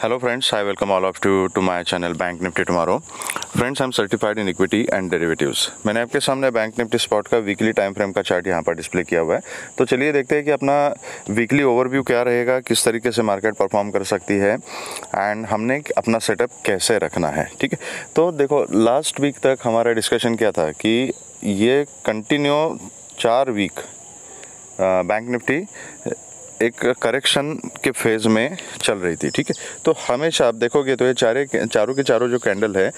Hello friends, I welcome all of you to my channel Bank Nifty Tomorrow. Friends, I'm certified in equity and derivatives. मैंने आपके सामने bank Nifty spot का weekly time frame का chart यहाँ पर display किया हुआ है। तो चलिए देखते हैं कि अपना वीकली ओवरव्यू क्या रहेगा, किस तरीके से मार्केट परफॉर्म कर सकती है एंड हमने अपना सेटअप कैसे रखना है। ठीक है, तो देखो लास्ट वीक तक हमारा डिस्कशन क्या था कि ये कंटिन्यू 4 वीक बैंक निफ्टी एक करेक्शन के फेज़ में चल रही थी। ठीक है, तो हमेशा आप देखोगे तो ये चारों के चारों जो कैंडल है,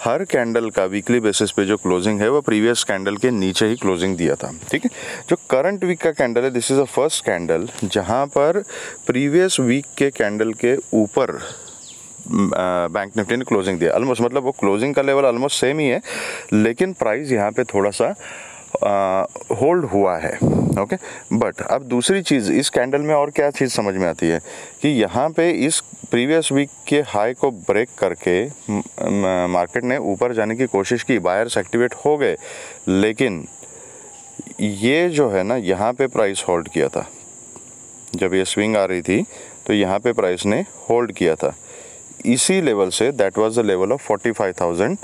हर कैंडल का वीकली बेसिस पे जो क्लोजिंग है वो प्रीवियस कैंडल के नीचे ही क्लोजिंग दिया था। ठीक है, जो करंट वीक का कैंडल है, this is a first candle जहां पर प्रीवियस वीक के कैंडल के ऊपर बैंक निफ्टी ने क्लोजिंग दिया। ऑलमोस्ट मतलब वो क्लोजिंग का लेवल ऑलमोस्ट सेम ही है, लेकिन प्राइस यहाँ पे थोड़ा सा होल्ड हुआ है। ओके, बट अब दूसरी चीज़ इस कैंडल में और क्या चीज़ समझ में आती है कि यहाँ पे इस प्रीवियस वीक के हाई को ब्रेक करके मार्केट ने ऊपर जाने की कोशिश की, बायर्स एक्टिवेट हो गए, लेकिन ये जो है ना, यहाँ पे प्राइस होल्ड किया था। जब ये स्विंग आ रही थी तो यहाँ पे प्राइस ने होल्ड किया था इसी लेवल से, that was the level of 45,000।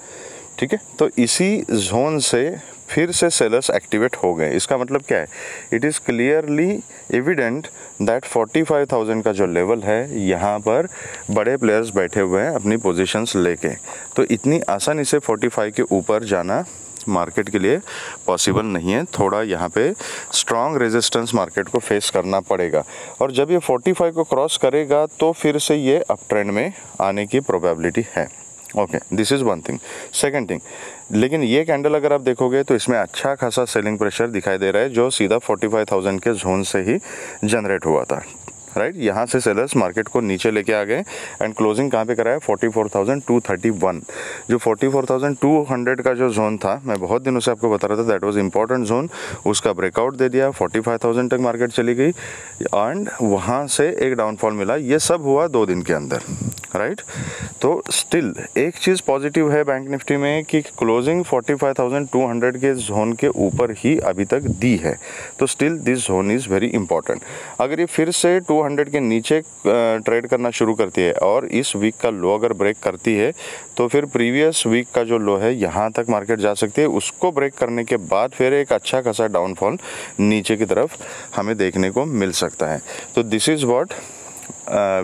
ठीक है, तो इसी जोन से फिर से सेलर्स एक्टिवेट हो गए। इसका मतलब क्या है? It is clearly evident that 45,000 का जो लेवल है, यहाँ पर बड़े प्लेयर्स बैठे हुए हैं अपनी पोजीशंस लेके। तो इतनी आसानी से 45 के ऊपर जाना मार्केट के लिए पॉसिबल नहीं है। थोड़ा यहाँ पे स्ट्रॉन्ग रेजिस्टेंस मार्केट को फेस करना पड़ेगा, और जब ये 45 को क्रॉस करेगा तो फिर से ये अप ट्रेंड में आने की प्रोबेबिलिटी है। Okay, this is one thing. Second thing, लेकिन ये कैंडल अगर आप देखोगे तो इसमें अच्छा खासा सेलिंग प्रेशर दिखाई दे रहा है, जो सीधा 45,000 के जोन से ही जनरेट हुआ था। राइट, यहाँ से सेलर्स मार्केट को नीचे लेके आ गए एंड क्लोजिंग कहाँ पे कराया? 44,231। जो 44,200 का जो जोन था, मैं बहुत दिनों से आपको बता रहा था दैट वाज इंपॉर्टेंट जोन, उसका ब्रेकआउट दे दिया, 45,000 तक मार्केट चली गई एंड वहाँ से एक डाउनफॉल मिला। ये सब हुआ 2 दिन के अंदर। राइट, तो स्टिल एक चीज़ पॉजिटिव है बैंक निफ्टी में कि क्लोजिंग 45,200 के जोन के ऊपर ही अभी तक दी है। तो still this zone is very important. अगर ये फिर से 200 के नीचे ट्रेड करना शुरू करती है और इस वीक का लो अगर ब्रेक करती है, तो फिर प्रीवियस वीक का जो लो है यहाँ तक मार्केट जा सकती है। उसको ब्रेक करने के बाद फिर एक अच्छा खासा डाउनफॉल नीचे की तरफ हमें देखने को मिल सकता है। तो this is what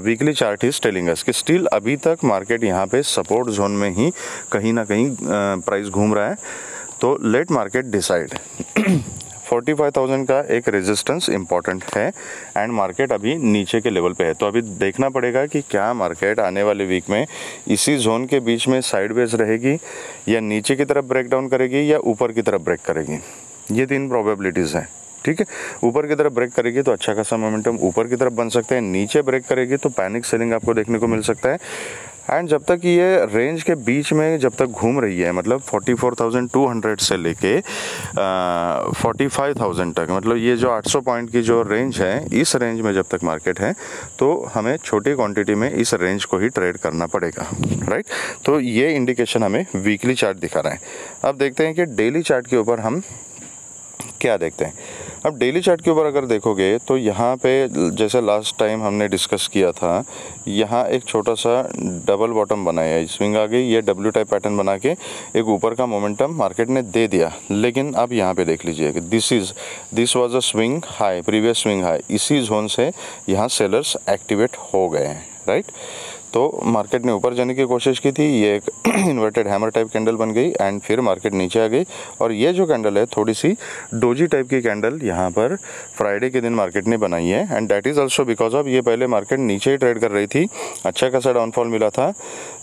weekly chart is telling us कि स्टिल अभी तक मार्केट यहाँ पे सपोर्ट जोन में ही कहीं ना कहीं प्राइस घूम रहा है। तो लेट मार्केट डिसाइड। 45,000 का एक रेजिस्टेंस इंपॉर्टेंट है एंड मार्केट अभी नीचे के लेवल पे है। तो अभी देखना पड़ेगा कि क्या मार्केट आने वाले वीक में इसी जोन के बीच में साइडवेज रहेगी, या नीचे की तरफ ब्रेक डाउन करेगी, या ऊपर की तरफ ब्रेक करेगी। ये 3 प्रोबेबिलिटीज़ हैं। ठीक है, ऊपर की तरफ ब्रेक करेगी तो अच्छा खासा मोमेंटम ऊपर की तरफ बन सकता है, नीचे ब्रेक करेगी तो पैनिक सेलिंग आपको देखने को मिल सकता है। एंड जब तक ये रेंज के बीच में जब तक घूम रही है, मतलब 44,200 से लेके 45,000 तक, मतलब ये जो 800 पॉइंट की जो रेंज है, इस रेंज में जब तक मार्केट है तो हमें छोटी क्वांटिटी में इस रेंज को ही ट्रेड करना पड़ेगा। राइट, तो ये इंडिकेशन हमें वीकली चार्ट दिखा रहा है। अब देखते हैं कि डेली चार्ट के ऊपर हम क्या देखते हैं। अब डेली चार्ट के ऊपर अगर देखोगे तो यहाँ पे जैसे लास्ट टाइम हमने डिस्कस किया था, यहाँ एक छोटा सा डबल बॉटम बनाया है, स्विंग आ गई, ये डब्ल्यू टाइप पैटर्न बना के एक ऊपर का मोमेंटम मार्केट ने दे दिया। लेकिन अब यहाँ पे देख लीजिए कि this was a swing high, previous swing high, इसी जोन से यहाँ सेलर्स एक्टिवेट हो गए हैं। राइट, तो मार्केट ने ऊपर जाने की कोशिश की थी, ये एक इन्वर्टेड हैमर टाइप कैंडल बन गई एंड फिर मार्केट नीचे आ गई। और ये जो कैंडल है थोड़ी सी डोजी टाइप की कैंडल यहाँ पर फ्राइडे के दिन मार्केट ने बनाई है and that is also because of ये पहले मार्केट नीचे ही ट्रेड कर रही थी, अच्छा खासा डाउनफॉल मिला था,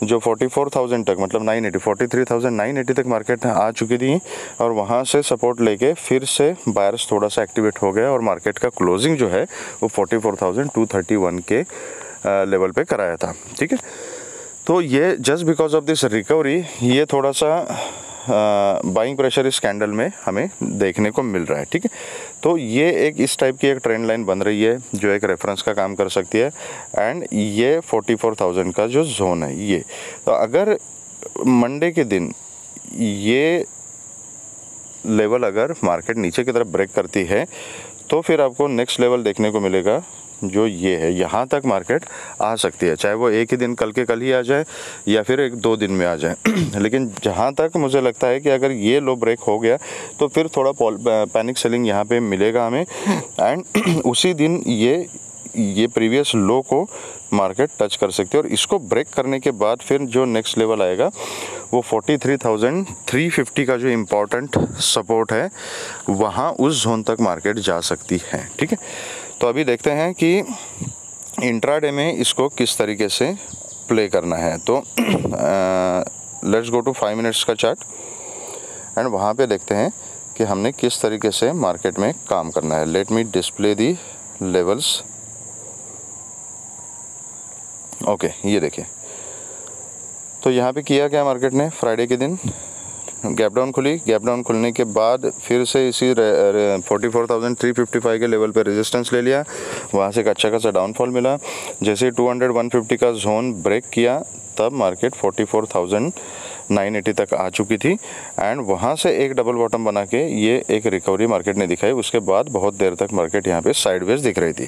जो 44,000 तक, मतलब 980 43,980 तक मार्केट आ चुकी थी, और वहाँ से सपोर्ट लेके फिर से बायर्स थोड़ा सा एक्टिवेट हो गए और मार्केट का क्लोजिंग जो है वो 44,231 के लेवल पे कराया था। ठीक है, तो ये just because of this recovery ये थोड़ा सा बाइंग प्रेशर इस कैंडल में हमें देखने को मिल रहा है। ठीक है, तो ये एक इस टाइप की एक ट्रेंड लाइन बन रही है जो एक रेफरेंस का काम कर सकती है एंड ये 44,000 का जो जोन है ये। तो अगर मंडे के दिन ये लेवल अगर मार्केट नीचे की तरफ ब्रेक करती है तो फिर आपको नेक्स्ट लेवल देखने को मिलेगा जो ये है यहाँ तक मार्केट आ सकती है, चाहे वो एक ही दिन कल के कल ही आ जाए या फिर 1-2 दिन में आ जाए। लेकिन जहाँ तक मुझे लगता है कि अगर ये लो ब्रेक हो गया तो फिर थोड़ा पैनिक सेलिंग यहाँ पे मिलेगा हमें, एंड उसी दिन ये प्रीवियस लो को मार्केट टच कर सकती है। और इसको ब्रेक करने के बाद फिर जो नेक्स्ट लेवल आएगा वो 43,350 का जो इम्पोर्टेंट सपोर्ट है वहाँ उस जोन तक मार्केट जा सकती है। ठीक है, तो अभी देखते हैं कि इंट्राडे में इसको किस तरीके से प्ले करना है। तो लेट्स गो टू 5 मिनट्स का चार्ट एंड वहाँ पे देखते हैं कि हमने किस तरीके से मार्केट में काम करना है। लेट मी डिस्प्ले दी लेवल्स। ओके, ये देखिए, तो यहाँ पे किया क्या मार्केट ने, फ्राइडे के दिन गैप डाउन खुली, गैप डाउन खुलने के बाद फिर से इसी 44,355 के लेवल पे रेजिस्टेंस ले लिया, वहाँ से एक अच्छा खासा डाउनफॉल मिला। जैसे 200-150 का जोन ब्रेक किया तब मार्केट 44,980 तक आ चुकी थी एंड वहाँ से एक डबल बॉटम बना के ये एक रिकवरी मार्केट ने दिखाई। उसके बाद बहुत देर तक मार्केट यहाँ पे साइडवेज दिख रही थी।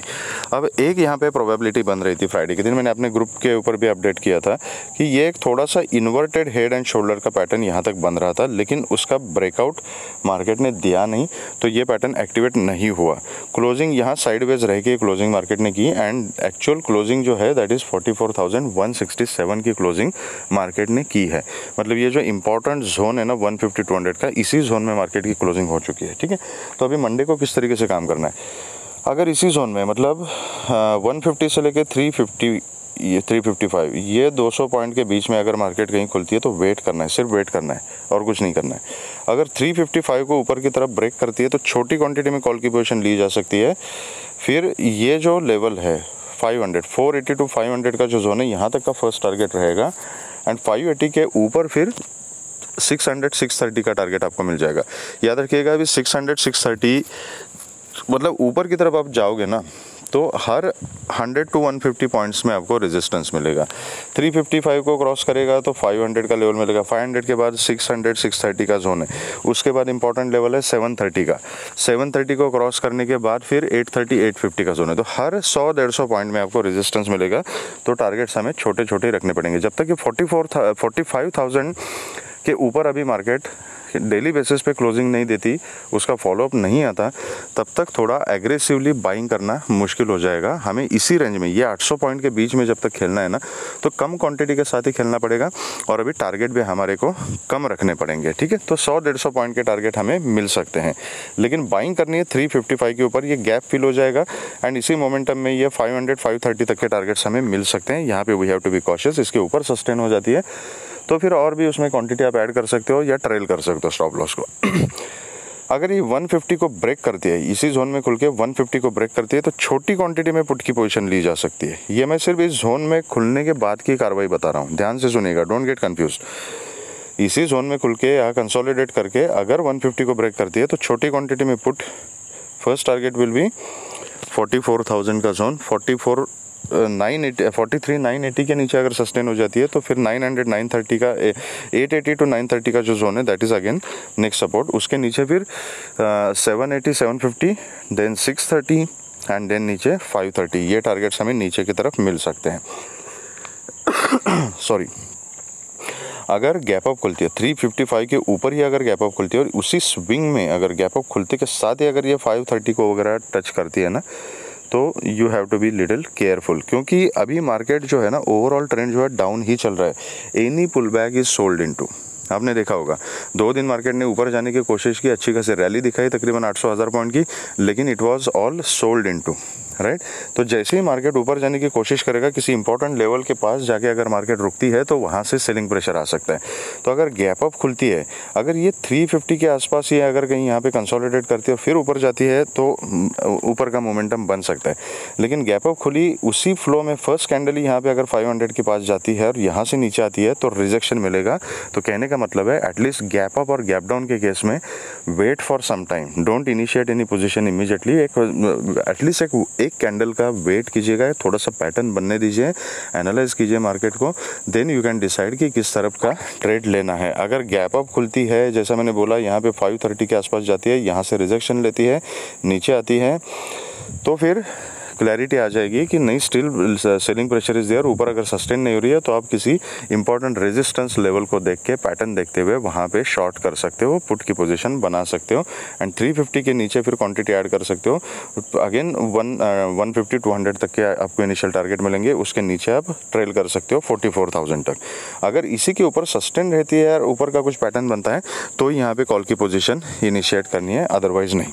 अब एक यहाँ पे प्रोबेबिलिटी बन रही थी फ्राइडे के दिन, मैंने अपने ग्रुप के ऊपर भी अपडेट किया था कि ये एक थोड़ा सा इन्वर्टेड हेड एंड शोल्डर का पैटर्न यहाँ तक बन रहा था, लेकिन उसका ब्रेकआउट मार्केट ने दिया नहीं, तो ये पैटर्न एक्टिवेट नहीं हुआ। क्लोजिंग यहाँ साइडवेज रह के क्लोजिंग मार्केट ने की एंड एक्चुअल क्लोजिंग जो है दैट इज़ 44,167 की क्लोजिंग मार्केट ने की है। मतलब ये जो इंपॉर्टेंट जोन है ना 150-200 का, इसी जोन में मार्केट की क्लोजिंग हो चुकी है। ठीक है, तो अभी मंडे को किस तरीके से काम करना है, अगर इसी जोन में मतलब 150 से लेके 350 ये 355 ये 200 पॉइंट के बीच में अगर मार्केट कहीं खुलती है तो वेट करना है, सिर्फ वेट करना है और कुछ नहीं करना है। अगर 355 को ऊपर की तरफ ब्रेक करती है तो छोटी क्वांटिटी में कॉल की पोजीशन ली जा सकती है। फिर ये जो लेवल है 480 टू 500 का जो जोन है यहाँ तक का फर्स्ट टारगेट रहेगा एंड 580 के ऊपर फिर 600-630 का टारगेट आपको मिल जाएगा। याद रखिएगा अभी 600-630 मतलब ऊपर की तरफ आप जाओगे ना तो हर 100 to 150 पॉइंट्स में आपको रेजिस्टेंस मिलेगा। 355 को क्रॉस करेगा तो 500 का लेवल मिलेगा, 500 के बाद 600-630 का जोन है, उसके बाद इंपॉर्टेंट लेवल है 730 का, 730 को क्रॉस करने के बाद फिर 830-850 का जोन है। तो हर 100-150 पॉइंट में आपको रेजिस्टेंस मिलेगा। तो टारगेट्स हमें छोटे छोटे रखने पड़ेंगे। जब तक कि 45,000 के ऊपर अभी मार्केट डेली बेसिस पे क्लोजिंग नहीं देती, उसका फॉलोअप नहीं आता, तब तक थोड़ा एग्रेसिवली बाइंग करना मुश्किल हो जाएगा। हमें इसी रेंज में ये 800 पॉइंट के बीच में जब तक खेलना है ना तो कम क्वांटिटी के साथ ही खेलना पड़ेगा और अभी टारगेट भी हमारे को कम रखने पड़ेंगे। ठीक है, तो 100-150 पॉइंट के टारगेट हमें मिल सकते हैं, लेकिन बाइंग करनी है 355 के ऊपर। ये गैप फिल हो जाएगा एंड इसी मोमेंटम में ये 500-530 तक के टारगेट्स हमें मिल सकते हैं। यहाँ पे we have to be cautious. इसके ऊपर सस्टेन हो जाती है तो फिर और भी उसमें क्वांटिटी आप ऐड कर सकते हो या ट्रेल कर सकते हो स्टॉप लॉस को। अगर ये 150 को ब्रेक करती है, इसी जोन में खुल के 150 को ब्रेक करती है तो छोटी क्वांटिटी में पुट की पोजीशन ली जा सकती है। ये मैं सिर्फ इस जोन में खुलने के बाद की कार्रवाई बता रहा हूँ, ध्यान से सुनिएगा, डोंट गेट कंफ्यूज्ड। इसी जोन में खुल के या कंसोलिडेट करके अगर 150 को ब्रेक करती है तो छोटी क्वांटिटी में put, first target will be 44,000 का जोन। 43,980 के नीचे अगर सस्टेन हो जाती है तो फिर 900-930 का 880 to 930 का जो जोन है that is again next support. उसके नीचे फिर 780-750 देन 630 एंड देन नीचे 530। ये टारगेट्स हमें नीचे की तरफ मिल सकते हैं। सॉरी, अगर गैप अप खुलती है 355 के ऊपर ही अगर गैप अप खुलती है और उसी स्विंग में अगर गैप अप खुलते के साथ ही अगर ये 530 को वगैरह टच करती है ना तो you have to be little careful, क्योंकि अभी मार्केट जो है ना ओवरऑल ट्रेंड जो है डाउन ही चल रहा है। Any pull back is sold into, आपने देखा होगा 2 दिन मार्केट ने ऊपर जाने की कोशिश की, अच्छी खासी रैली दिखाई तकरीबन 800-1000 पॉइंट की, लेकिन it was all sold into, right. तो जैसे ही मार्केट ऊपर जाने की कोशिश करेगा किसी इंपॉर्टेंट लेवल के पास जाके अगर मार्केट रुकती है तो वहाँ से सेलिंग प्रेशर आ सकता है। तो अगर गैप अप खुलती है, अगर ये 350 के आसपास ही अगर कहीं यहाँ पे कंसोलिडेट करती है फिर ऊपर जाती है तो ऊपर का मोमेंटम बन सकता है। लेकिन गैप अप खुली उसी फ्लो में फर्स्ट कैंडल ही यहाँ पे अगर 500 के पास जाती है और यहाँ से नीचे आती है तो रिजेक्शन मिलेगा। तो कहने का मतलब है एटलीस्ट गैप अप और गैप डाउन के केस में wait for some time, don't initiate any position immediately. At least एक कैंडल का वेट कीजिएगा, थोड़ा सा पैटर्न बनने दीजिए, एनालाइज कीजिए मार्केट को, देन यू कैन डिसाइड कि किस तरफ का ट्रेड लेना है। अगर गैप अप खुलती है, जैसा मैंने बोला यहाँ पे 530 के आसपास जाती है, यहाँ से रिजेक्शन लेती है, नीचे आती है, तो फिर क्लैरिटी आ जाएगी कि नहीं still selling pressure is there, ऊपर अगर सस्टेन नहीं हो रही है तो आप किसी इंपॉर्टेंट रेजिस्टेंस लेवल को देख के पैटर्न देखते हुए वहाँ पे शॉर्ट कर सकते हो, पुट की पोजीशन बना सकते हो एंड 350 के नीचे फिर क्वांटिटी ऐड कर सकते हो। अगेन 150 200 तक के आपको इनिशियल टारगेट मिलेंगे, उसके नीचे आप ट्रेल कर सकते हो 44,000 तक। अगर इसी के ऊपर सस्टेन रहती है और ऊपर का कुछ पैटर्न बनता है तो यहाँ पे कॉल की पोजीशन इनिशिएट करनी है, अदरवाइज नहीं।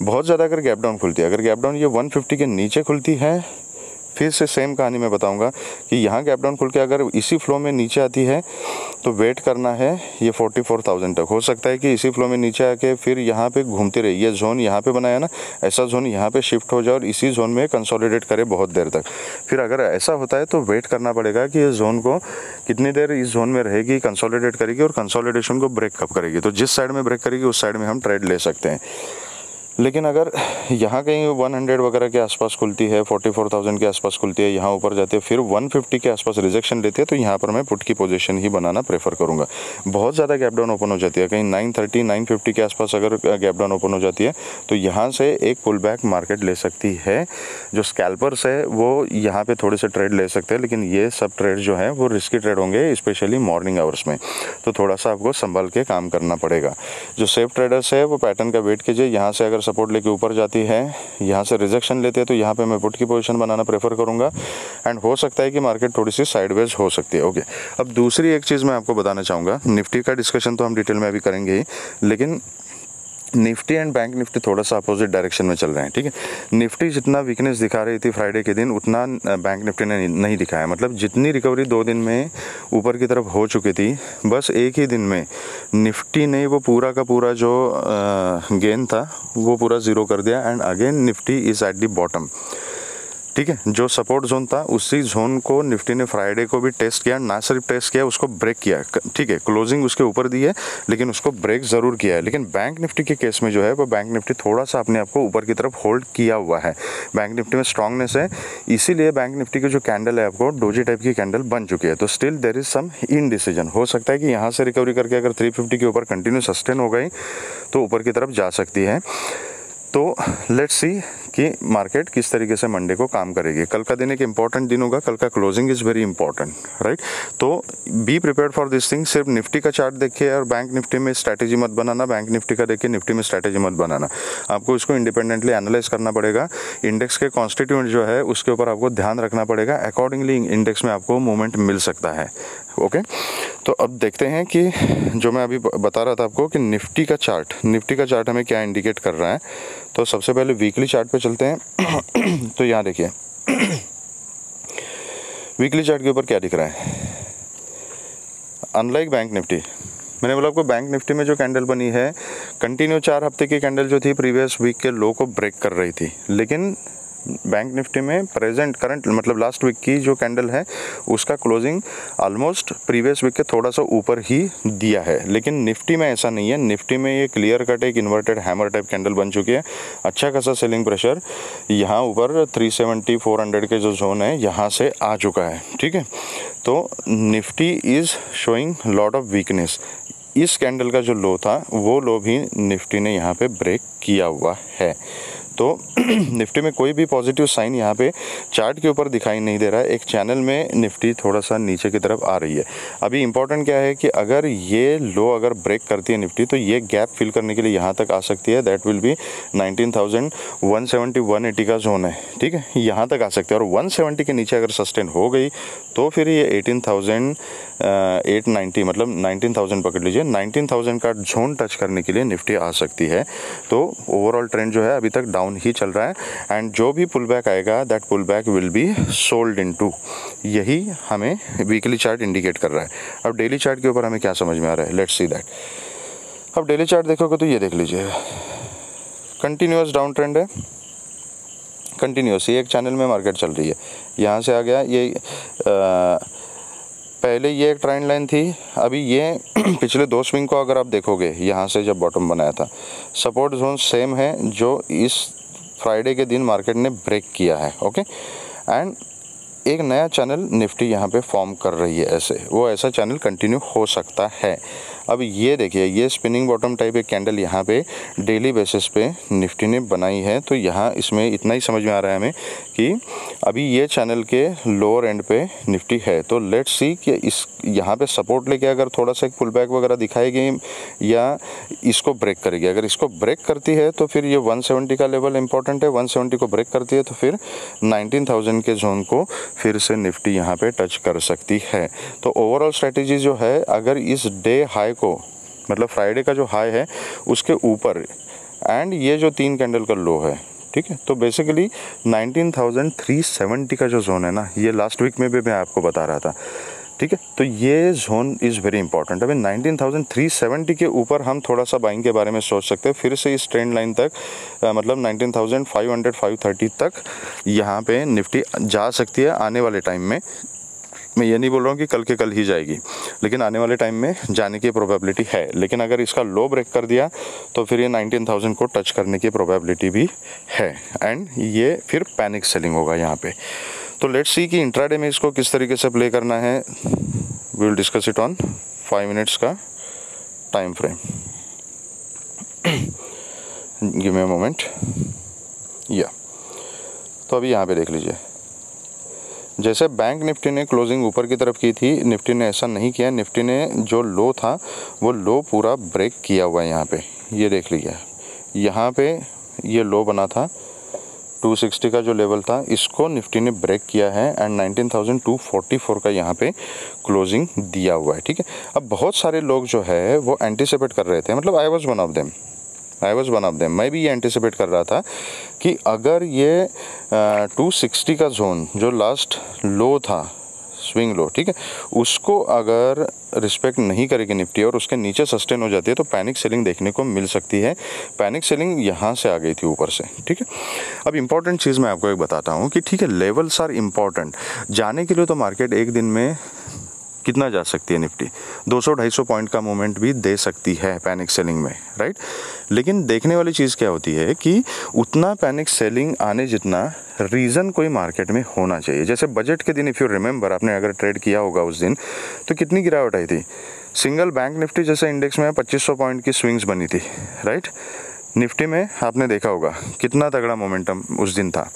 बहुत ज़्यादा अगर गैप डाउन खुलती है, अगर गैप डाउन ये 150 के नीचे खुलती है, फिर से सेम कहानी मैं बताऊंगा कि यहाँ गैप डाउन खुल के अगर इसी फ्लो में नीचे आती है तो वेट करना है ये 44,000 तक। हो सकता है कि इसी फ्लो में नीचे आके फिर यहाँ पे घूमती रही, ये जोन यहाँ पे बनाया ना, ऐसा जोन यहाँ पे शिफ्ट हो जाए और इसी जोन में कंसोलिडेट करे बहुत देर तक। फिर अगर ऐसा होता है तो वेट करना पड़ेगा कि ये जोन को कितनी देर इस जोन में रहेगी, कंसोलिडेट करेगी और कंसोलिडेशन को ब्रेक कब करेगी, तो जिस साइड में ब्रेक करेगी उस साइड में हम ट्रेड ले सकते हैं। लेकिन अगर यहाँ कहीं 100 वगैरह के आसपास खुलती है, 44,000 के आसपास खुलती है, यहाँ ऊपर जाती है, फिर 150 के आसपास रिजेक्शन लेती है, तो यहाँ पर मैं पुट की पोजीशन ही बनाना प्रेफर करूँगा। बहुत ज़्यादा गैप डाउन ओपन हो जाती है, कहीं 930 950 के आसपास अगर गैप डाउन ओपन हो जाती है तो यहाँ से एक पुल बैक मार्केट ले सकती है। जो स्कैल्पर्स है वो यहाँ पर थोड़े से ट्रेड ले सकते हैं, लेकिन ये सब ट्रेड जो है वो रिस्की ट्रेड होंगे, स्पेशली मॉर्निंग आवर्स में, तो थोड़ा सा आपको संभल के काम करना पड़ेगा। जो सेफ ट्रेडर्स है वो पैटर्न का वेट कीजिए, यहाँ से अगर सपोर्ट लेके ऊपर जाती है, यहाँ से रिजेक्शन लेते हैं, तो यहाँ पे मैं पुट की पोजीशन बनाना प्रेफर करूँगा एंड हो सकता है कि मार्केट थोड़ी सी साइडवेज हो सकती है। ओके, अब दूसरी एक चीज़ मैं आपको बताना चाहूँगा, निफ्टी का डिस्कशन तो हम डिटेल में अभी करेंगे ही, लेकिन निफ्टी एंड बैंक निफ्टी थोड़ा सा अपोजिट डायरेक्शन में चल रहे हैं। ठीक है, निफ्टी जितना वीकनेस दिखा रही थी फ्राइडे के दिन उतना बैंक निफ्टी ने नहीं दिखाया। मतलब जितनी रिकवरी 2 दिन में ऊपर की तरफ हो चुकी थी, बस एक ही दिन में निफ्टी ने वो पूरा का पूरा जो गेन था वो पूरा ज़ीरो कर दिया and again Nifty is at the bottom. ठीक है, जो सपोर्ट जोन था उसी जोन को निफ्टी ने फ्राइडे को भी टेस्ट किया, ना सिर्फ टेस्ट किया, उसको ब्रेक किया। ठीक है, क्लोजिंग उसके ऊपर दी है लेकिन उसको ब्रेक ज़रूर किया है। लेकिन बैंक निफ्टी के केस में जो है वो बैंक निफ्टी थोड़ा सा अपने आप को ऊपर की तरफ होल्ड किया हुआ है। बैंक निफ्टी में स्ट्रांगनेस है, इसीलिए बैंक निफ्टी की जो कैंडल है आपको डोजी टाइप की कैंडल बन चुकी है। तो still there is some indecision, हो सकता है कि यहाँ से रिकवरी करके अगर 350 के ऊपर कंटिन्यू सस्टेन हो गई तो ऊपर की तरफ जा सकती है। तो लेट्स सी कि मार्केट किस तरीके से मंडे को काम करेगी। कल का दिन एक इंपॉर्टेंट दिन होगा, कल का closing is very important, right. तो be prepared for this thing. सिर्फ निफ्टी का चार्ट देखिए और बैंक निफ्टी में स्ट्रैटेजी मत बनाना, बैंक निफ्टी का देखिए निफ्टी में स्ट्रैटेजी मत बनाना। आपको इसको इंडिपेंडेंटली एनालाइज करना पड़ेगा। इंडेक्स के कॉन्स्टिट्यूएंट जो है उसके ऊपर आपको ध्यान रखना पड़ेगा, अकॉर्डिंगली इंडेक्स में आपको मूवमेंट मिल सकता है। ओके, तो अब देखते हैं कि जो मैं अभी बता रहा था आपको कि निफ्टी का चार्ट हमें क्या इंडिकेट कर रहा है। तो सबसे पहले वीकली चार्ट पे चलते हैं। तो यहाँ देखिए वीकली चार्ट के ऊपर क्या दिख रहा है। अनलाइक बैंक निफ्टी, मैंने बोला आपको बैंक निफ्टी में जो कैंडल बनी है कंटिन्यू 4 हफ्ते की कैंडल जो थी प्रीवियस वीक के लो को ब्रेक कर रही थी, लेकिन बैंक निफ्टी में करंट मतलब लास्ट वीक की जो कैंडल है उसका क्लोजिंग ऑलमोस्ट प्रीवियस वीक के थोड़ा सा ऊपर ही दिया है। लेकिन निफ्टी में ऐसा नहीं है, निफ्टी में ये क्लियर कट एक इन्वर्टेड हैमर टाइप कैंडल बन चुकी है। अच्छा खासा सेलिंग प्रेशर यहाँ ऊपर 370 400 के जो जोन है यहाँ से आ चुका है। ठीक है, तो Nifty is showing lot of weakness. इस कैंडल का जो लो था वो लो भी निफ्टी ने यहाँ पे ब्रेक किया हुआ है। तो निफ्टी में कोई भी पॉजिटिव साइन यहाँ पे चार्ट के ऊपर दिखाई नहीं दे रहा है। एक चैनल में निफ्टी थोड़ा सा नीचे की तरफ आ रही है। अभी इंपॉर्टेंट क्या है कि अगर ये लो अगर ब्रेक करती है निफ्टी तो ये गैप फिल करने के लिए यहाँ तक आ सकती है। दैट विल बी 19,170 180 का जोन है। ठीक है, यहाँ तक आ सकती है और 170 के नीचे अगर सस्टेन हो गई तो फिर ये 18,890 मतलब 19,000 पकड़ लीजिए, 19,000 का जोन टच करने के लिए निफ्टी आ सकती है। तो ओवरऑल ट्रेंड जो है अभी तक डाउन ही चल रहा है एंड जो भी पुल बैक आएगा that pull back will be sold into, यही हमें वीकली चार्ट इंडिकेट कर रहा है। अब डेली चार्ट के ऊपर हमें क्या समझ में आ रहा है, लेट्स सी दैट। अब डेली चार्ट देखोगे तो ये देख लीजिए कंटिन्यूअस डाउन ट्रेंड है, कंटिन्यूअस ये एक चैनल में मार्केट चल रही है। यहाँ से आ गया ये पहले ये एक ट्रेंड लाइन थी, अभी ये पिछले 2 स्विंग को अगर आप देखोगे यहाँ से जब बॉटम बनाया था सपोर्ट जोन सेम है जो इस फ्राइडे के दिन मार्केट ने ब्रेक किया है। ओके, एंड एक नया चैनल निफ्टी यहाँ पे फॉर्म कर रही है, ऐसा चैनल कंटिन्यू हो सकता है। अब ये देखिए, ये स्पिनिंग बॉटम टाइप एक कैंडल यहाँ पे डेली बेसिस पे निफ्टी ने बनाई है। तो यहाँ इसमें इतना ही समझ में आ रहा है हमें कि अभी ये चैनल के लोअर एंड पे निफ्टी है। तो लेट्स सी कि इस यहाँ पे सपोर्ट लेके अगर थोड़ा सा एक पुल बैक वगैरह दिखाएगी या इसको ब्रेक करेगी। अगर इसको ब्रेक करती है तो फिर ये 170 का लेवल इंपॉर्टेंट है, 170 को ब्रेक करती है तो फिर 19,000 के जोन को फिर से निफ्टी यहाँ पे टच कर सकती है। तो ओवरऑल स्ट्रेटेजी जो है, अगर इस डे हाई को, मतलब फ्राइडे का जो हाई है उसके ऊपर एंड ये जो 3 कैंडल का लो है, ठीक है, तो बेसिकली 19,370 का जो जोन है ना, ये लास्ट वीक में भी मैं आपको बता रहा था, ठीक है। तो ये जोन इज़ वेरी इंपॉर्टेंट। अभी 19,370 के ऊपर हम थोड़ा सा बाइंग के बारे में सोच सकते हैं। फिर से इस ट्रेंड लाइन तक मतलब 19,500 530 तक यहाँ पे निफ्टी जा सकती है आने वाले टाइम में। मैं ये नहीं बोल रहा हूँ कि कल के कल ही जाएगी, लेकिन आने वाले टाइम में जाने की प्रोबेबिलिटी है। लेकिन अगर इसका लो ब्रेक कर दिया तो फिर ये 19,000 को टच करने की प्रोबेबिलिटी भी है एंड ये फिर पैनिक सेलिंग होगा यहाँ पे। तो लेट्स सी कि इंट्राडे में इसको किस तरीके से प्ले करना है। We will discuss it on 5 minutes का time frame. Give me a moment. या तो अभी यहाँ पे देख लीजिए, जैसे बैंक निफ्टी ने क्लोजिंग ऊपर की तरफ की थी, निफ्टी ने ऐसा नहीं किया। निफ्टी ने जो लो था वो लो पूरा ब्रेक किया हुआ है यहाँ पे, ये देख लीजिए। यहाँ पे ये लो बना था 260 का जो लेवल था, इसको निफ्टी ने ब्रेक किया है एंड 19,244 का यहाँ पे क्लोजिंग दिया हुआ है, ठीक है। अब बहुत सारे लोग जो है वो एंटिसिपेट कर रहे थे, मतलब I was one of them, मैं भी ये एंटिसिपेट कर रहा था कि अगर ये 260 का जोन जो लास्ट लो था, स्विंग लो, ठीक है, उसको अगर रिस्पेक्ट नहीं करेगी निफ्टी और उसके नीचे सस्टेन हो जाती है तो पैनिक सेलिंग देखने को मिल सकती है। पैनिक सेलिंग यहाँ से आ गई थी ऊपर से, ठीक है। अब इंपॉर्टेंट चीज़ मैं आपको एक बताता हूँ कि ठीक है, लेवल्स आर इम्पॉर्टेंट। जाने के लिए तो मार्केट एक दिन में कितना जा सकती है, निफ्टी 200-250 पॉइंट का मूवमेंट भी दे सकती है पैनिक सेलिंग में, राइट। लेकिन देखने वाली चीज़ क्या होती है कि उतना पैनिक सेलिंग आने जितना रीज़न कोई मार्केट में होना चाहिए। जैसे बजट के दिन, इफ़ यू रिमेंबर, आपने अगर ट्रेड किया होगा उस दिन, तो कितनी गिरावट आई थी। सिंगल बैंक निफ्टी जैसे इंडेक्स में 2500 पॉइंट की स्विंग्स बनी थी, राइट। निफ्टी में आपने देखा होगा कितना तगड़ा मोमेंटम उस दिन था।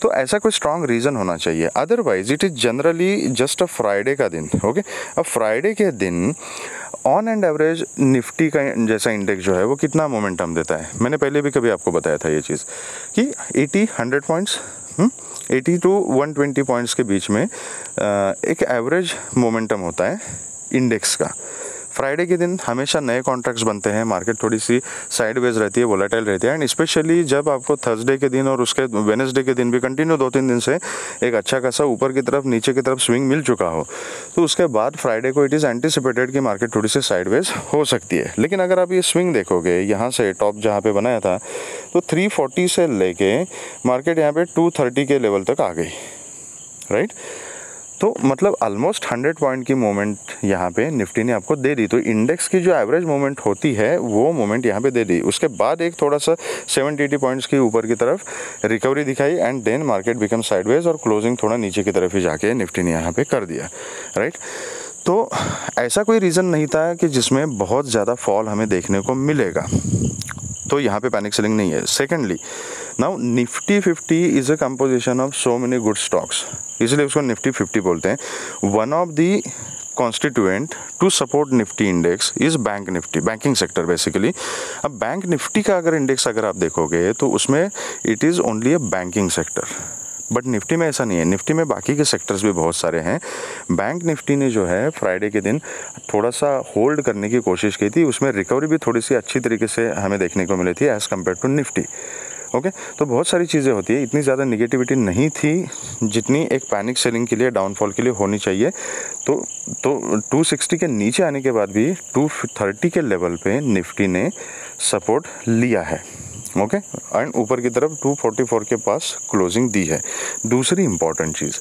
तो ऐसा कोई स्ट्रॉन्ग रीज़न होना चाहिए, otherwise it is generally just a Friday का दिन, ओके। अब फ्राइडे के दिन ऑन एंड एवरेज निफ्टी का जैसा इंडेक्स जो है वो कितना मोमेंटम देता है। मैंने पहले भी कभी आपको बताया था ये चीज़ कि 80-100 पॉइंट्स 80 to 120 पॉइंट्स के बीच में एक एवरेज मोमेंटम होता है इंडेक्स का। फ्राइडे के दिन हमेशा नए कॉन्ट्रैक्ट्स बनते हैं, मार्केट थोड़ी सी साइडवेज रहती है, वोलेटाइल रहती है, एंड स्पेशली जब आपको थर्सडे के दिन और उसके वेडनेसडे के दिन भी कंटिन्यू 2-3 दिन से एक अच्छा खासा ऊपर की तरफ नीचे की तरफ स्विंग मिल चुका हो, तो उसके बाद फ्राइडे को इट इज़ एंटिसिपेटेड कि मार्केट थोड़ी सी साइडवेज हो सकती है। लेकिन अगर आप ये स्विंग देखोगे, यहाँ से टॉप जहाँ पे बनाया था तो 340 से लेके मार्केट यहाँ पे 230 के लेवल तक आ गई, राइट। तो मतलब ऑलमोस्ट 100 पॉइंट की मूवमेंट यहाँ पे निफ्टी ने आपको दे दी। तो इंडेक्स की जो एवरेज मूवमेंट होती है वो मूवमेंट यहाँ पे दे दी। उसके बाद एक थोड़ा सा 70-80 पॉइंट्स की ऊपर की तरफ रिकवरी दिखाई and then market become sideways और क्लोजिंग थोड़ा नीचे की तरफ ही जाके निफ्टी ने यहाँ पे कर दिया, राइट। तो ऐसा कोई रीज़न नहीं था कि जिसमें बहुत ज़्यादा फॉल हमें देखने को मिलेगा, तो यहाँ पे पैनिक सेलिंग नहीं है। Secondly, now Nifty 50 is a composition of so many good stocks, इसलिए उसको निफ्टी 50 बोलते हैं। One of the constituent to support Nifty index is bank Nifty, banking sector basically. अब बैंक निफ्टी का अगर इंडेक्स अगर आप देखोगे तो उसमें it is only a banking sector, but Nifty में ऐसा नहीं है। निफ्टी में बाकी के सेक्टर्स भी बहुत सारे हैं। बैंक निफ्टी ने जो है फ्राइडे के दिन थोड़ा सा होल्ड करने की कोशिश की थी, उसमें रिकवरी भी थोड़ी सी अच्छी तरीके से हमें देखने को मिली थी as compare to Nifty, okay. तो बहुत सारी चीज़ें होती है, इतनी ज़्यादा निगेटिविटी नहीं थी जितनी एक पैनिक सेलिंग के लिए, डाउनफॉल के लिए होनी चाहिए। तो 260 के नीचे आने के बाद भी 230 के लेवल पे निफ्टी ने सपोर्ट लिया है, ओके, एंड ऊपर की तरफ 244 के पास क्लोजिंग दी है। दूसरी इंपॉर्टेंट चीज़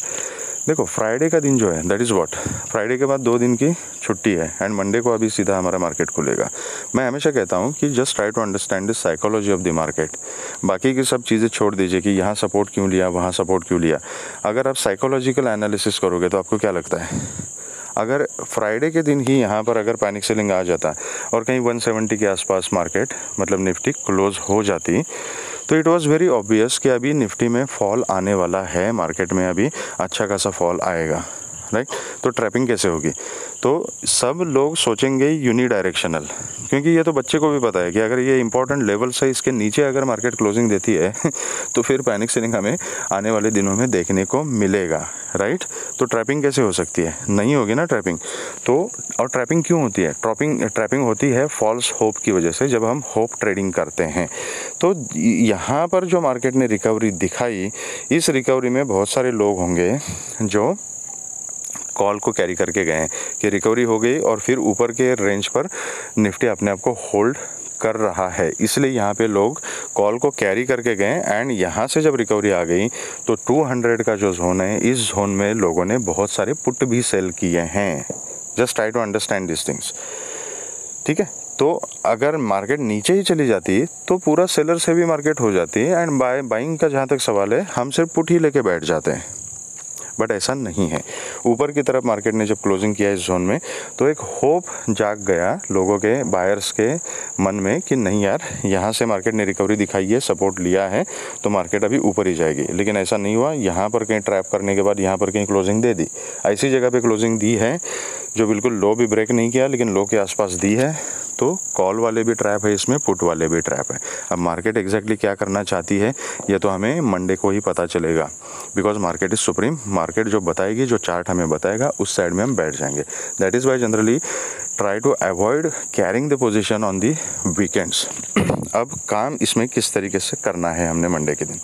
देखो, फ्राइडे का दिन जो है दैट इज़ व्हाट, फ्राइडे के बाद 2 दिन की छुट्टी है एंड मंडे को अभी सीधा हमारा मार्केट खुलेगा। मैं हमेशा कहता हूँ कि just try to understand the psychology of the market. बाकी की सब चीज़ें छोड़ दीजिए कि यहाँ सपोर्ट क्यों लिया, वहाँ सपोर्ट क्यों लिया। अगर आप साइकोलॉजिकल एनालिसिस करोगे तो आपको क्या लगता है, अगर फ्राइडे के दिन ही यहाँ पर अगर पैनिक सेलिंग आ जाता और कहीं 170 के आसपास मार्केट मतलब निफ्टी क्लोज हो जाती, तो इट वाज वेरी ऑब्वियस कि अभी निफ्टी में फॉल आने वाला है, मार्केट में अभी अच्छा खासा फॉल आएगा, राइट। तो ट्रैपिंग कैसे होगी, तो सब लोग सोचेंगे यूनिडायरेक्शनल, क्योंकि ये तो बच्चे को भी पता है कि अगर ये इंपॉर्टेंट लेवल से इसके नीचे अगर मार्केट क्लोजिंग देती है तो फिर पैनिक सेलिंग हमें आने वाले दिनों में देखने को मिलेगा, राइट। तो ट्रैपिंग कैसे हो सकती है, नहीं होगी ना ट्रैपिंग। तो और ट्रैपिंग क्यों होती है, ट्रैपिंग होती है फॉल्स होप की वजह से, जब हम होप ट्रेडिंग करते हैं। तो यहाँ पर जो मार्केट ने रिकवरी दिखाई, इस रिकवरी में बहुत सारे लोग होंगे जो कॉल को कैरी करके गए हैं कि रिकवरी हो गई और फिर ऊपर के रेंज पर निफ्टी अपने आप को होल्ड कर रहा है, इसलिए यहाँ पे लोग कॉल को कैरी करके गए। एंड यहाँ से जब रिकवरी आ गई तो 200 का जो जोन है, इस जोन में लोगों ने बहुत सारे पुट भी सेल किए हैं। Just try to understand this things, ठीक है। तो अगर मार्केट नीचे ही चली जाती तो पूरा सेलर से भी मार्केट हो जाती है। एंड बाइंग का जहाँ तक सवाल है, हम सिर्फ पुट ही लेके बैठ जाते हैं, बट ऐसा नहीं है। ऊपर की तरफ मार्केट ने जब क्लोजिंग किया इस जोन में, तो एक होप जाग गया लोगों के, बायर्स के मन में कि नहीं यार, यहाँ से मार्केट ने रिकवरी दिखाई है, सपोर्ट लिया है, तो मार्केट अभी ऊपर ही जाएगी। लेकिन ऐसा नहीं हुआ, यहाँ पर कहीं ट्रैप करने के बाद यहाँ पर कहीं क्लोजिंग दे दी। ऐसी जगह पे क्लोजिंग दी है जो बिल्कुल लो भी ब्रेक नहीं किया, लेकिन लो के आसपास दी है। तो कॉल वाले भी ट्रैप है इसमें, पुट वाले भी ट्रैप है। अब मार्केट एग्जैक्टली क्या करना चाहती है ये तो हमें मंडे को ही पता चलेगा, because market is supreme. Market जो बताएगी, जो चार्ट हमें बताएगा, उस साइड में हम बैठ जाएंगे। That is why generally try to avoid carrying the position on the weekends. अब काम इसमें किस तरीके से करना है हमने मंडे के दिन।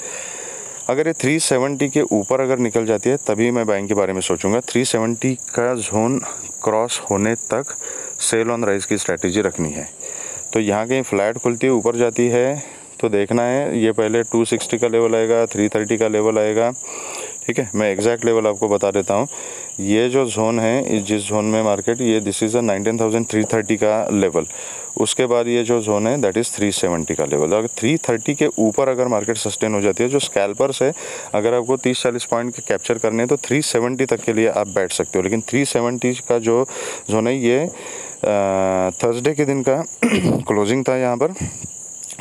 अगर ये 370 के ऊपर अगर निकल जाती है तभी मैं बाइंग के बारे में सोचूंगा। 370 का जोन क्रॉस होने तक सेल ऑन राइज की स्ट्रैटेजी रखनी है। तो यहाँ कहीं फ्लैट खुलती है, ऊपर जाती है, तो देखना है ये पहले 260 का लेवल आएगा, 330 का लेवल आएगा, ठीक है। मैं एग्जैक्ट लेवल आपको बता देता हूँ। ये जो जोन है, जिस जोन में मार्केट, ये दिस इज़ 19,330 का लेवल। उसके बाद ये जो जोन है दैट इज़ 370 का लेवल। अगर 330 के ऊपर अगर मार्केट सस्टेन हो जाती है, जो स्कैल्पर्स है, अगर आपको 30-40 पॉइंट के कैप्चर करने हैं तो 370 तक के लिए आप बैठ सकते हो। लेकिन 370 का जो जोन है, ये थर्सडे के दिन का क्लोजिंग था यहाँ पर,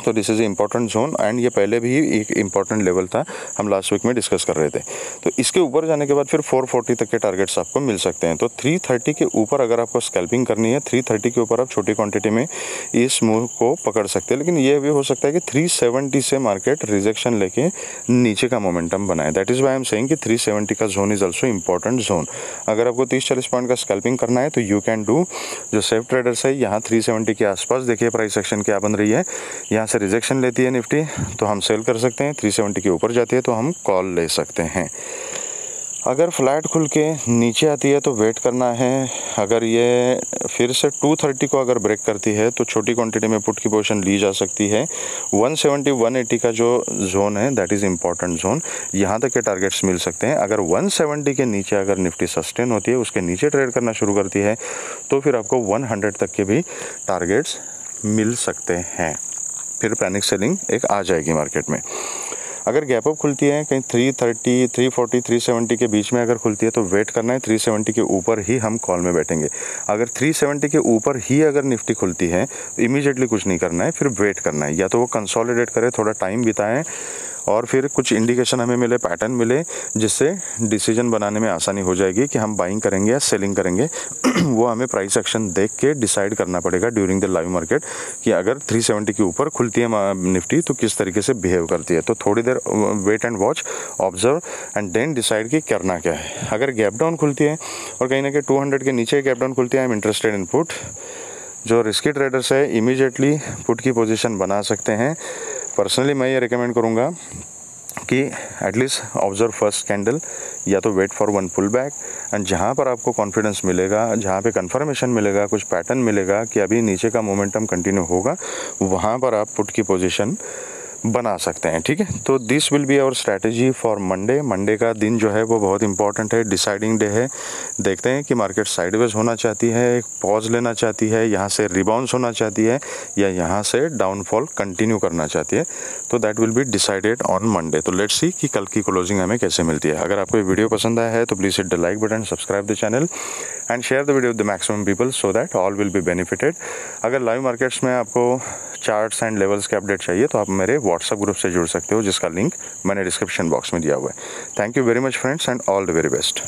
तो this is important zone. And ये पहले भी एक इम्पॉर्टेंट लेवल था, हम लास्ट वीक में डिस्कस कर रहे थे। तो इसके ऊपर जाने के बाद फिर 440 तक के टारगेट्स आपको मिल सकते हैं। तो 330 के ऊपर अगर आपको स्कैल्पिंग करनी है, 330 के ऊपर आप छोटी क्वांटिटी में इस मूव को पकड़ सकते हैं। लेकिन ये भी हो सकता है कि 370 से मार्केट रिजेक्शन लेके नीचे का मोमेंटम बनाए। That is Y I am saying कि 370 का zone is also important zone. अगर आपको 30-40 पॉइंट का स्कैल्पिंग करना है तो यू कैन डू। जो सेफ ट्रेडर्स है, यहाँ 370 के आसपास देखिए प्राइस एक्शन क्या बन रही है। यहाँ से रिजेक्शन लेती है निफ्टी तो हम सेल कर सकते हैं, 370 के ऊपर जाती है तो हम कॉल ले सकते हैं। अगर फ्लैट खुल के नीचे आती है तो वेट करना है। अगर ये फिर से 230 को अगर ब्रेक करती है तो छोटी क्वांटिटी में पुट की पोजीशन ली जा सकती है। 170-180 का जो जोन है दैट इज़ इम्पॉर्टेंट जोन, यहाँ तक के टारगेट्स मिल सकते हैं। अगर 170 के नीचे अगर निफ्टी सस्टेन होती है, उसके नीचे ट्रेड करना शुरू करती है, तो फिर आपको 100 तक के भी टारगेट्स मिल सकते हैं। फिर पैनिक सेलिंग एक आ जाएगी मार्केट में। अगर गैप अप खुलती है कहीं 330, 340, 370 के बीच में अगर खुलती है तो वेट करना है। 370 के ऊपर ही हम कॉल में बैठेंगे। अगर 370 के ऊपर ही अगर निफ्टी खुलती है तो इमीडिएटली कुछ नहीं करना है, फिर वेट करना है। या तो वो कंसोलिडेट करे, थोड़ा टाइम बिताएं और फिर कुछ इंडिकेशन हमें मिले, पैटर्न मिले, जिससे डिसीजन बनाने में आसानी हो जाएगी कि हम बाइंग करेंगे या सेलिंग करेंगे। वो हमें प्राइस एक्शन देख के डिसाइड करना पड़ेगा ड्यूरिंग द लाइव मार्केट कि अगर 370 के ऊपर खुलती है निफ्टी तो किस तरीके से बिहेव करती है। तो थोड़ी देर wait and watch, observe and then decide कि करना क्या है। अगर गैप डाउन खुलती है और कहीं ना कहीं 200 के नीचे गैप डाउन खुलती है, I am interested in put. जो रिस्की ट्रेडर्स है इमीडिएटली पुट की पोजीशन बना सकते हैं। पर्सनली मैं ये रिकमेंड करूँगा कि एटलीस्ट ऑब्जर्व फर्स्ट कैंडल, या तो wait for one pull back. And जहाँ पर आपको कॉन्फिडेंस मिलेगा, जहाँ पे कंफर्मेशन मिलेगा, कुछ पैटर्न मिलेगा कि अभी नीचे का मोमेंटम कंटिन्यू होगा, वहाँ पर आप पुट की पोजीशन बना सकते हैं। ठीक है, तो this will be our strategy for Monday. Monday का दिन जो है वो बहुत इंपॉर्टेंट है, डिसाइडिंग डे है। देखते हैं कि मार्केट साइडवेज होना चाहती है, एक पॉज लेना चाहती है, यहाँ से रिबाउंस होना चाहती है, या यहाँ से डाउनफॉल कंटिन्यू करना चाहती है। तो that will be decided on Monday. तो लेट्स सी कि कल की क्लोजिंग हमें कैसे मिलती है। अगर आपको ये वीडियो पसंद आया है तो please hit the like button, subscribe the channel and share the video with the maximum people so that all will be benefited. अगर लाइव मार्केट्स में आपको चार्ट्स एंड लेवल्स के अपडेट चाहिए तो आप मेरे व्हाट्सएप ग्रुप से जुड़ सकते हो, जिसका लिंक मैंने डिस्क्रिप्शन बॉक्स में दिया हुआ है। Thank you very much friends and all the very best.